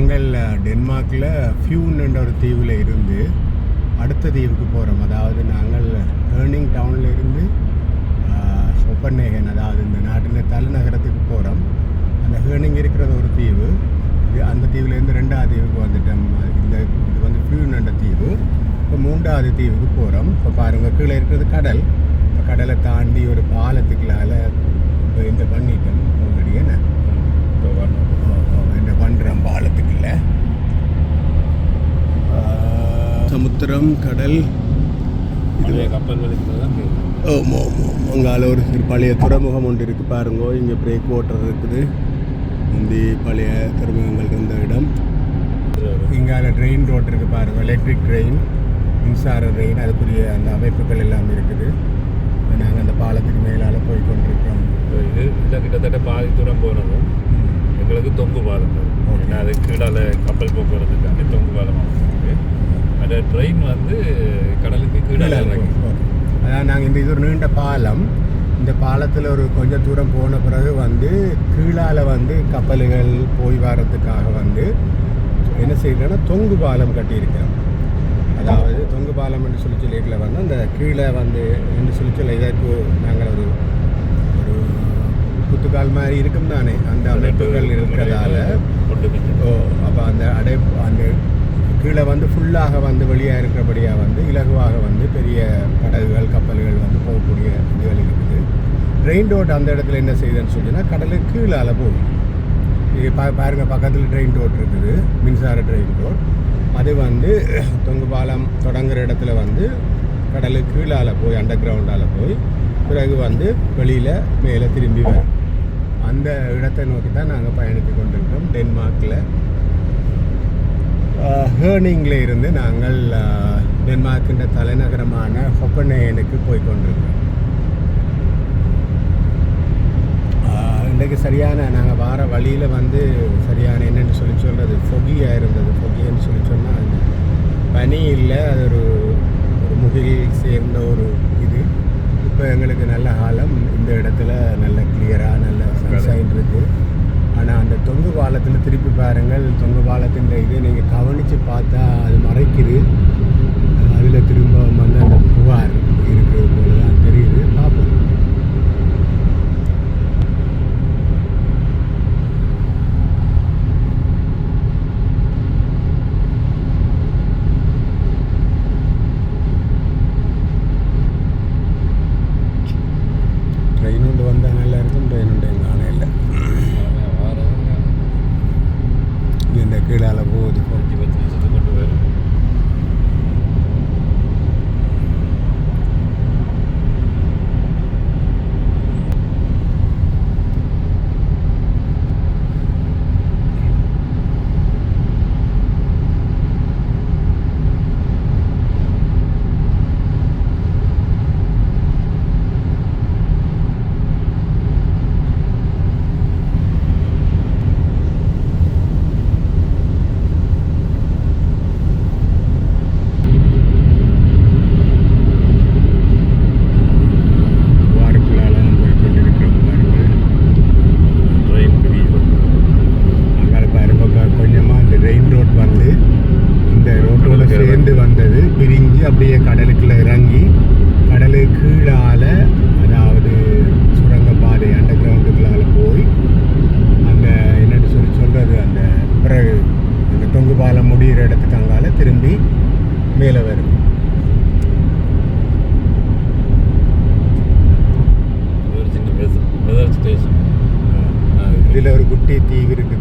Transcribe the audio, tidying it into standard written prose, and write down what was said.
நாங்கள் டென்மார்க்கில் ஃபியூன்ன்ற ஒரு தீவில் இருந்து அடுத்த தீவுக்கு போகிறோம். அதாவது நாங்கள் ஏர்னிங் டவுனில் இருந்து கொப்பன்ஹேகன், அதாவது இந்த நாட்டின் தலைநகரத்துக்கு போகிறோம். அந்த ஹேர்னிங் இருக்கிறது ஒரு தீவு. அந்த தீவுலேருந்து 2வது தீவுக்கு வந்துட்டோம். இது வந்து ஃபியூன்ன்ற தீவு. இப்போ 3வது தீவுக்கு போகிறோம். இப்போ பாருங்கள், கீழே இருக்கிறது கடல். இப்போ கடலை தாண்டி ஒரு பாலத்துக்குள்ளால் இப்போ இந்த பண்ணிட்டோம் ஆல்ரெடி. என்ன இந்த பண்ணுறோம் பாலத்துக்குள்ள சமுத்திரம் கடல் கப்பல் தான். அங்கால ஒரு பழைய துறைமுகம் ஒன்று இருக்குது பாருங்கோ. இங்கே பிரேக் வாட்டர் இருக்குது. முந்தி பழைய துறைமுகங்கள் இருந்த இடம். இங்கால ட்ரெயின் ரோட் இருக்குது பாருங்கள். எலக்ட்ரிக் ட்ரெயின், மின்சார ட்ரெயின், அதுக்குரிய அந்த அமைப்புகள் எல்லாம் இருக்குது. நாங்கள் அந்த பாலத்துக்கு மேலால் போய் கொண்டிருக்கோம். இது கிட்டத்தட்ட பாதி தூரம் போனதும் எங்களுக்கு தொங்கு பாலம். ஏன்னா அது கீழால் கப்பல் போக்குவரத்துக்காண்டி தொங்கு பாலம் இருக்குது. அந்த ட்ரெயின் வந்து கடலுக்கு கீழே இறங்கி. அதான் நாங்கள் இது ஒரு நீண்ட பாலம். இந்த பாலத்தில் ஒரு கொஞ்சம் தூரம் போன பிறகு வந்து கீழால் வந்து கப்பல்கள் போய் வரத்துக்காக வந்து என்ன செய்யறோன்னா தொங்கு பாலம் கட்டியிருக்கிறோம். அதாவது தொங்கு பாலம் என்று சொல்லிக்கல வந்து அந்த கீழே வந்து என்று சொல்ல இதற்கு நாங்கள் ஒரு ஒரு குத்துக்கால் மாதிரி இருக்கும் தானே, அந்த அமைப்புகள் இருக்கிறதால அப்போ அந்த அந்த கீழே வந்து ஃபுல்லாக வந்து வெளியாக இருக்கிறபடியாக வந்து இலகுவாக வந்து பெரிய படகுகள் கப்பல்கள் வந்து போகக்கூடிய இதுகள் இருக்குது. ட்ரெயின் ரோட் அந்த இடத்துல என்ன செய்யுதுன்னு சொல்லினா கடலுக்கு கீழால் போகுது. இது பாருங்கள், பக்கத்தில் ட்ரெயின் ரோட் இருக்குது, மின்சார ட்ரெயின் ரோட். அது வந்து தொங்கு பாலம் தொடங்குற இடத்துல வந்து கடலுக்கு கீழால் போய் அண்டர் கிரவுண்டால் போய் பிறகு வந்து வெளியில் மேலே திரும்பி வரும். அந்த இடத்தை நோக்கி தான் நாங்கள் பயணித்து கொண்டிருக்கோம். டென்மார்க்கில் ஹேர்னிங்கில் இருந்து நாங்கள் டென்மார்க்கின்ற தலைநகரமான கொப்பன்ஹேகனுக்கு போய் கொண்டிருக்கோம். இன்றைக்கு சரியான நாங்கள் வார வழியில் வந்து சரியான என்னென்னு சொல்கிறது ஃபொகியாக இருந்தது. ஃபொகின்னு சொன்னால் பனி இல்லை, அது ஒரு முகில் சேர்ந்த ஒரு இது. இப்போ எங்களுக்கு நல்ல காலம், இந்த இடத்துல நல்ல கிளியராக நல்ல சன்ஷைன் இருக்குது. ஆனால் அந்த தொங்கு பாலத்தில் திருப்பி பாருங்கள், தொங்கு பாலத்தின் இது நீங்கள் கவனித்து பார்த்தா அது மறைக்குது. அதில் திரும்ப வந்து அந்த புகார் இருக்குது போல தான் தெரியுது. பார்ப்போம். ட்ரெயின் ஒன்று வந்தால் நல்லா இருக்கும். ட்ரெயின் ஒன்று எங்கள் ஆணை இல்லை. இந்த கீழால் போகுது. 10 நிமிஷத்துக்கு கொண்டு வரும். அப்படியே கடலுக்குள்ள இறங்கி கடலுக்கு கீழால், அதாவது சுரங்கப்பாதை அண்டர் கிரவுண்டுக்குள்ளால் போய் அந்த என்னென்னு சொல்கிறது அந்த பிறகு அந்த தொங்கு பாலம் முடிகிற இடத்துக்கு அங்கால திரும்பி மேலே வரும். இதில் ஒரு குட்டி தீவு இருக்குது.